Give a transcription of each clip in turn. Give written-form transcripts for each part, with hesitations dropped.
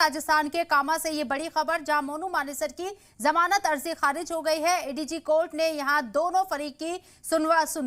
राजस्थान के कामा से ये बड़ी खबर, जहां मोनू मानेसर की जमानत अर्जी खारिज हो गई है। एडीजी कोर्ट ने यहां दोनों फरीक की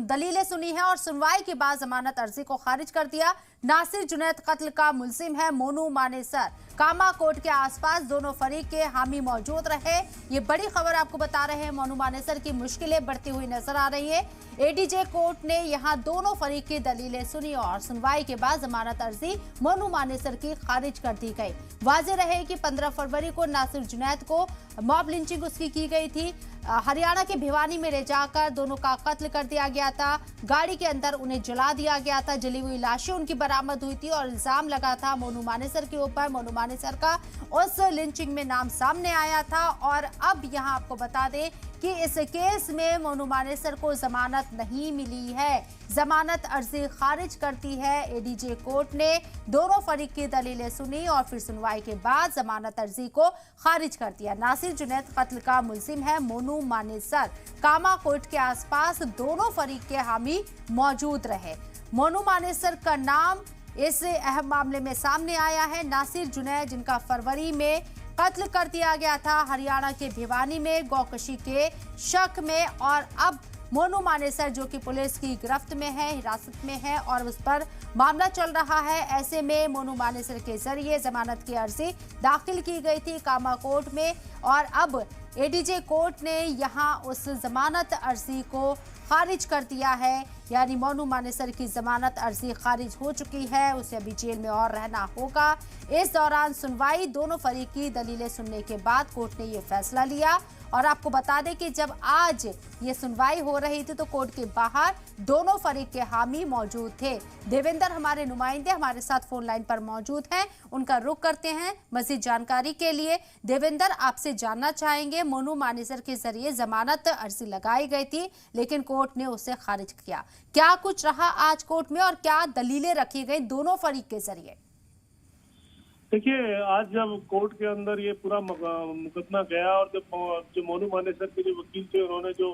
दलीलें सुनी है और सुनवाई के बाद जमानत अर्जी को खारिज कर दिया। नासिर जुनैद कत्ल का मुलजिम है मोनू मानेसर। कामा कोर्ट के आसपास दोनों फरीक के हामी मौजूद रहे। ये बड़ी खबर आपको बता रहे हैं। मोनू मानेसर की मुश्किलें बढ़ती हुई नजर आ रही है। एडीजे कोर्ट ने यहां दोनों फरीक की दलीलें सुनी और सुनवाई के बाद जमानत अर्जी मोनू मानेसर की खारिज कर दी गई। वाज़ेह रहे कि 15 फरवरी को नासिर जुनैद को मॉब लिंचिंग उसकी की गई थी। हरियाणा के भिवानी में ले जाकर दोनों का कत्ल कर दिया गया था। गाड़ी के अंदर उन्हें जला दिया गया था। जली हुई लाशें उनकी बरामद हुई थी और इल्जाम लगा था मोनू मानेसर के ऊपर। मोनू मानेसर का उस लिंचिंग में नाम सामने आया था और अब यहां आपको बता दें कि इस केस में मोनू मानेसर को जमानत नहीं मिली है। जमानत अर्जी खारिज करती है एडीजे कोर्ट ने। दोनों फरीक की दलीलें सुनी और फिर सुनवाई के बाद जमानत अर्जी को खारिज कर दिया। नासिर जुनैद कत्ल का मुलजिम है मोनू मानेसर। कामा कोर्ट के आसपास दोनों फरीक के हामी मौजूद रहे। मोनू मानेसर का नाम इस अहम मामले में सामने आया है। नासिर जुनैद, जिनका फरवरी में कत्ल कर दिया गया था हरियाणा के भिवानी में गौकशी के शक में, और अब मोनू मानेसर जो कि पुलिस की गिरफ्त में है, हिरासत में है और उस पर मामला चल रहा है। ऐसे में मोनू मानेसर के जरिए जमानत की अर्जी दाखिल की गई थी कामा कोर्ट में और अब एडीजे कोर्ट ने यहां उस जमानत अर्जी को खारिज कर दिया है। यानी मोनू मानेसर की जमानत अर्जी खारिज हो चुकी है। उसे अभी जेल में और रहना होगा। इस दौरान सुनवाई दोनों फरीक की दलीलें सुनने के बाद कोर्ट ने यह फैसला लिया। और आपको बता दें कि जब आज ये सुनवाई हो रही थी तो कोर्ट के बाहर दोनों फरीक के हामी मौजूद थे। देवेंद्र हमारे नुमाइंदे हमारे साथ फोन लाइन पर मौजूद हैं, उनका रुख करते हैं मजीद जानकारी के लिए। देवेंद्र, आपसे जानना चाहेंगे, मोनू मानेसर के जरिए जमानत अर्जी लगाई गई थी लेकिन कोर्ट ने उसे खारिज किया। क्या कुछ रहा आज कोर्ट में और क्या दलीलें रखी गई दोनों फरीक के जरिए? देखिए, आज जब कोर्ट के अंदर ये पूरा मुकदमा गया और जो मोनू मानेसर के जो वकील थे उन्होंने जो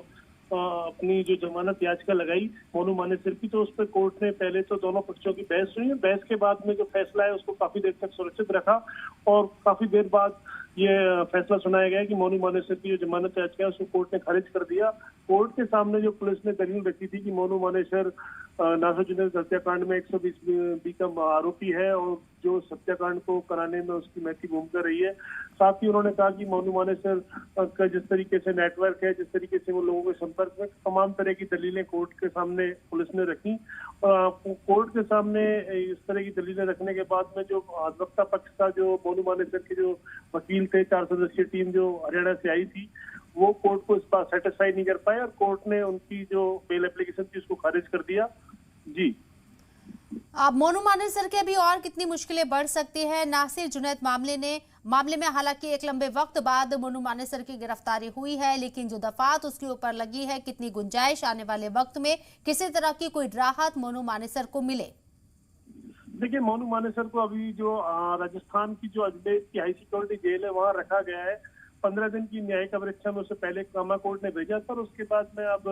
अपनी जो जमानत याचिका लगाई मोनू मानेसर की, तो उस पर कोर्ट ने पहले तो दोनों पक्षों की बहस हुई। बहस के बाद में जो फैसला है उसको काफी देर तक सुरक्षित रखा और काफी देर बाद ये फैसला सुनाया गया कि मोनू मानेसर की जो जमानत याचिका है उसको कोर्ट ने खारिज कर दिया। कोर्ट के सामने जो पुलिस ने दलील रखी थी कि मोनू मानेसर नासिर जुनैद हत्याकांड में 120 का आरोपी है और जो हत्याकांड को कराने में उसकी महत्वपूर्ण भूमिका रही है। साथ ही उन्होंने कहा कि मोनू मानेसर का जिस तरीके से नेटवर्क है, जिस तरीके से वो लोगों के संपर्क में, तमाम तरह की दलीलें कोर्ट के सामने पुलिस ने रखी। कोर्ट के सामने इस तरह की दलीलें रखने के बाद में जो अधिवक्ता पक्ष का जो मोनू मानेसर के जो वकील थे, 4 सदस्यीय टीम जो हरियाणा से आई थी, वो कोर्ट को इस बात सेटिस्फाई नहीं कर पाए और कोर्ट ने उनकी जो बेल एप्लीकेशन थी उसको खारिज कर दिया। जी, अब मोनू मानेसर के भी और कितनी मुश्किलें बढ़ सकती है? नासिर जुनैद मामले में हालांकि एक लंबे वक्त बाद मोनू मानेसर की गिरफ्तारी हुई है, लेकिन जो दफात उसके ऊपर लगी है, कितनी गुंजाइश आने वाले वक्त में किसी तरह की कोई राहत मोनू मानेसर को मिले? देखिए, मोनू मानेसर को अभी जो राजस्थान की जो अजमेर की हाई सिक्योरिटी जेल है वहां रखा गया है। 15 दिन की न्यायिक परीक्षा में उसे पहले कामा कोर्ट ने भेजा था और उसके बाद में अब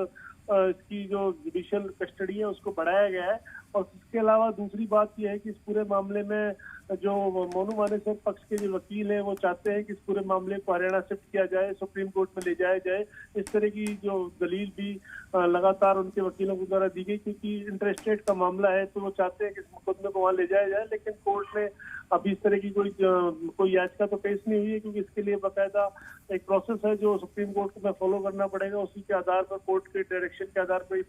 इसकी जो जुडिशियल कस्टडी है उसको बढ़ाया गया है। और इसके अलावा दूसरी बात यह है कि इस पूरे मामले में जो मोनू मानेसर पक्ष के जो वकील हैं वो चाहते हैं कि इस पूरे मामले को हरियाणा शिफ्ट किया जाए, सुप्रीम कोर्ट में ले जाया जाए। इस तरह की जो दलील भी लगातार उनके वकीलों के द्वारा दी गई, क्योंकि इंटरेस्टेड का मामला है तो वो चाहते हैं कि इस मुकदमे को वहां ले जाया जाए। लेकिन कोर्ट ने अभी इस तरह की कोई याचिका तो पेश नहीं हुई है, क्योंकि इसके लिए बाकायदा एक प्रोसेस है जो सुप्रीम कोर्ट में फॉलो करना पड़ेगा। उसी के आधार पर, कोर्ट के डायरेक्शन के आधार पर ही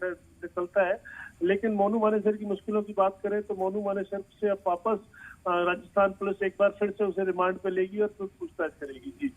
चलता है। लेकिन मोनू मानेसर की मुश्किलों की बात करें तो मोनू मानेसर से अब वापस राजस्थान पुलिस एक बार फिर से उसे रिमांड पे लेगी और फिर पूछताछ करेगी। जी।